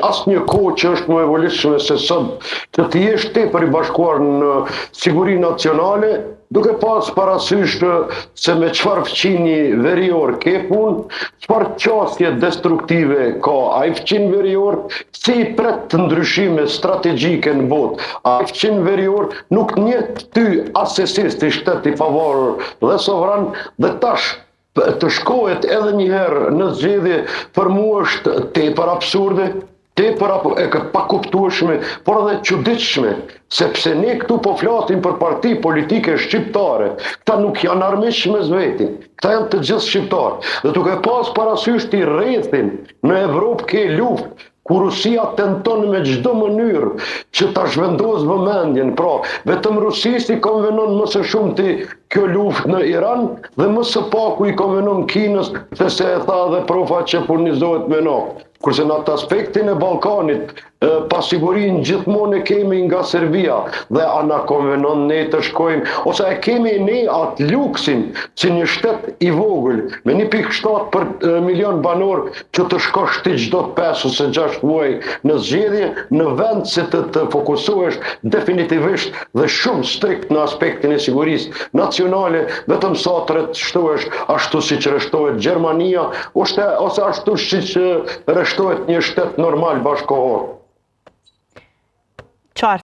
asnjë kohë që është më e volitshme se sot që të jesh tepër i bashkuar në siguri nacionale, duke pas parasysh se me çfarë fqini verior ke punë, çfarë qasje destruktive ka ai fqin verior, si i pret të ndryshime strategjike në botë. Ai fqin verior nuk njet ty asesist i shteti pavarur dhe sovran, dhe tash të shkohet edhe një herë në zgjedhje për mua është tepër absurde, tepër pa kuptueshme, por edhe çuditshme, sepse ne këtu po flasim për parti politike shqiptare. Këta nuk janë armiq mes vetin, këta janë të gjithë shqiptarë. Dhe duke pas parasysh të rrethin në Evropë ke luftë, ku Rusia tenton me çdo mënyrë që ta zhvendos vëmendjen. Pra, vetëm Rusisë i konvenon më së shumti kjo luftë në Iran dhe më së paku i konvenon Kinës, se e tha dhe profa që furnizohet me naftë. Kurse në atë aspektin e Ballkanit, pasigurinë gjithmonë e kemi nga Serbia dhe ana konvenon ne të shkojmë, ose e kemi ne atë luksin si një shtet i vogël me 1.7 për milion banor që të shkosh ti çdo 5 ose 6 muaj në zgjedhje, në vend se të fokusohesh definitivisht dhe shumë strikt në aspektin e sigurisë nacionale, vetëm sa të rreshtohesh ashtu siç rreshtohet Gjermania ose ashtu siç rreshtohet një shtet normal bashkëkohor.